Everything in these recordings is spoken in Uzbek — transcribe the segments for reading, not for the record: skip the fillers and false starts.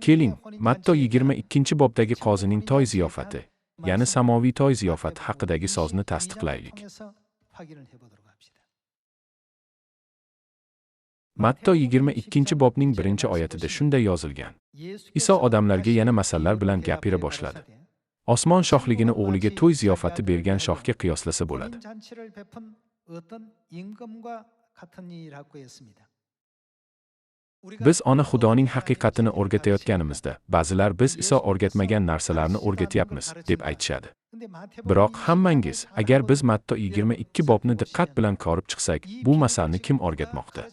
Keling, Matto 22-bobdagi qozining to'y ziyofati, ya'ni samoviy to'y ziyofati haqidagi so'zni tasdiqlaylik. Matto 22-bobning 1-oyatida shunday yozilgan. Iso odamlarga yana masallar bilan gapira boshladi. Osmon shohligini o'g'liga to'y ziyofati bergan shohga qiyoslasa bo'ladi. Biz ona Xudoning haqiqatini o'rgatayotganimizda, ba'zilar biz Iso o'rgatmagan narsalarni o'rgatyapmiz deb aytishadi. Biroq hammangiz, agar biz Matto 22-bobni diqqat bilan ko'rib chiqsak, bu masalni kim o'rgatmoqda?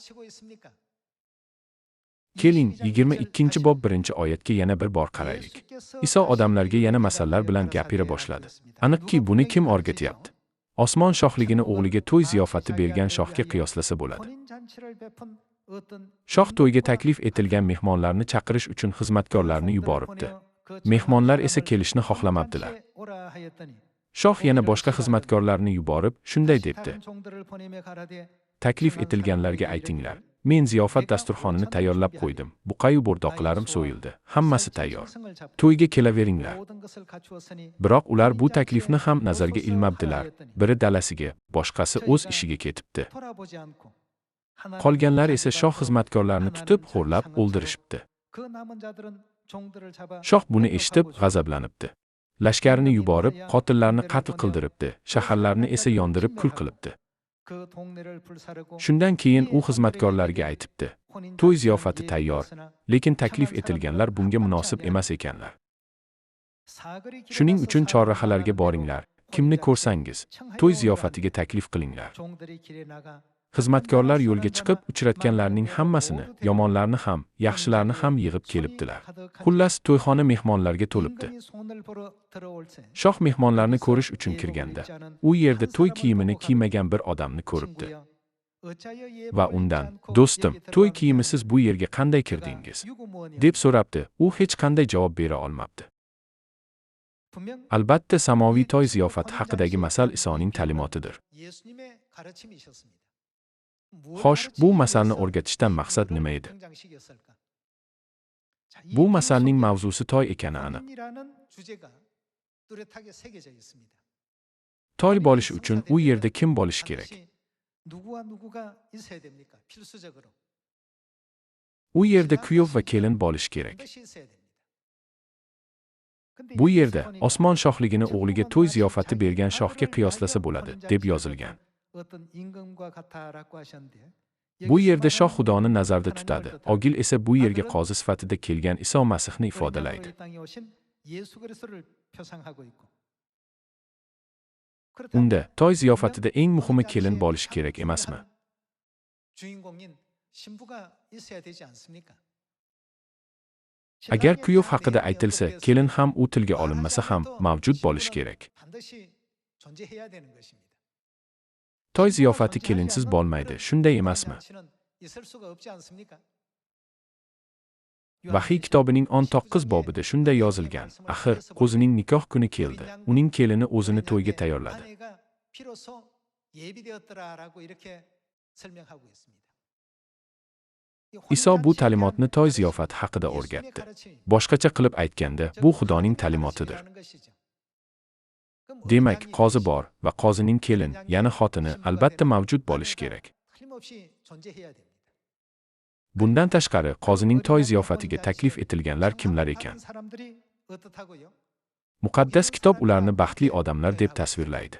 Keling, 22-bob 1-oyatga yana bir bor qaraylik. Iso odamlarga yana masallar bilan gapira boshladi. Aniqki, buni kim o'rgatyapti? Osmon shohligini o'g'liga to'y ziyofati bergan shohga qiyoslasa bo'ladi. Shoh to'yga taklif etilgan mehmonlarni chaqirish uchun xizmatkorlarni yuboribdi. Mehmonlar esa kelishni xohlamabdilar. Shoh yana boshqa xizmatkorlarni yuborib, shunday debdi: Taklif etilganlarga aytinglar, men ziyofat dasturxonini tayyorlab qo'ydim. Buqayu bo'rdoqlarim so'yildi. Hammasi tayyor. To'yga kelaveringlar. Biroq ular bu taklifni ham nazarga ilmabdilar. Biri dalasiga, boshqasi o'z ishiga ketibdi. Qolganlar esa shoh xizmatkorlarini tutib, xo'rlab o'ldirishibdi. Shoh buni eshitib, g'azablanibdi. Lashkarini yuborib, qotillarni qatl qildiribdi, shaharlarni esa yondirib kul qilibdi. Shundan keyin u xizmatkorlarga aytibdi: To'y ziyofati tayyor, lekin taklif etilganlar bunga munosib emas ekanlar. Shuning uchun chorrahalarga boringlar, kimni ko'rsangiz, to'y ziyofatiga taklif qilinglar. Xizmatkorlar yo'lga chiqib, uchratganlarning hammasini, yomonlarni ham, yaxshilarni ham yig'ib kelibdilar. Xullas, to'yxona mehmonlarga to'libdi. Shoh mehmonlarni ko'rish uchun kirganda, u yerda to'y kiyimini kiymagan bir odamni ko'ribdi. Va undan: "Do'stim, to'y kiyimisiz bu yerga qanday kirdingiz?" deb so'rabdi. U hech qanday javob bera olmabdi. Albatta, samoviy to'y ziyofati haqidagi masal Isoning ta'limotidir. Xo'sh, bu masalni o'rgatishdan maqsad nima edi? Bu masalning mavzusi to'y ekani aniq. To'y bo'lishi uchun u yerda kim bo'lishi kerak? U yerda kuyov va kelin bo'lishi kerak. Bu yerda osmon shohligini o'g'liga to'y ziyofati bergan shohga qiyoslasa bo'ladi, deb yozilgan. Bu yerda shoh Xudoni nazarda tutadi, ogil esa bu yerga qozi sifatida kelgan Iso Masihni ifodalaydi. Unda to'y ziyofatida eng muhimi kelin bo'lishi kerak emasmi? Agar kuyov haqida aytilsa, kelin ham u tilga olinmasa ham mavjud bo'lishi kerak. To'y ziyofati kelinsiz bo'lmaydi, shunday emasmi? Vahiy kitobining 19 bobida shunday yozilgan: Axir, qo'zining nikoh kuni keldi. Uning kelini o'zini to'yga tayyorladi. Iso bu ta'limotni to'y ziyofati haqida o'rgatdi. Boshqacha qilib aytganda, bu Xudoning ta'limotidir. Demak, qozi bor va qozining kelin, ya'ni xotini albatta mavjud bo'lishi kerak. Bundan tashqari, qozining to'y ziyofatiga taklif etilganlar kimlar ekan? Muqaddas kitob ularni baxtli odamlar deb tasvirlaydi.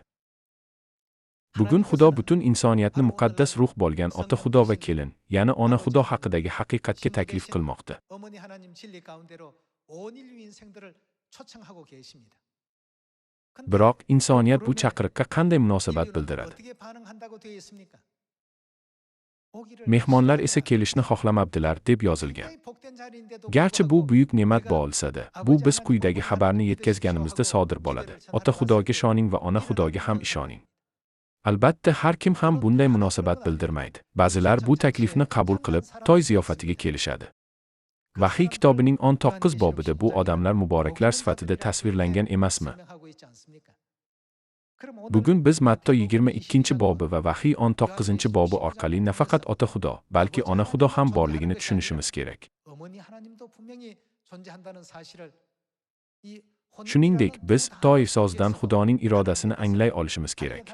Bugun Xudo butun insoniyatni muqaddas ruh bo'lgan Ota Xudo va kelin, ya'ni Ona Xudo haqidagi haqiqatga taklif qilmoqda. Biroq insoniyat bu chaqiriqqa qanday munosabat bildiradi? Mehmonlar esa kelishni xohlamabdilar deb yozilgan. Garchi bu buyuk ne'mat bo'lsa-da, bu biz quyidagi xabarni yetkazganimizda sodir bo'ladi. Ota Xudoga ishoning va Ona Xudoga ham ishoning. Albatta, har kim ham bunday munosabat bildirmaydi. Ba'zilar bu taklifni qabul qilib, to'y ziyofatiga kelishadi. Vahiy kitobining 19 bobida bu odamlar muboraklar sifatida tasvirlangan emasmi? Bugun biz Matto 22-bobi va Vahiy 19-bobi orqali nafaqat Ota Xudo, balki Ona Xudo ham borligini tushunishimiz kerak. Shuningdek, biz toif sozidan Xudoning irodasini anglay olishimiz kerak.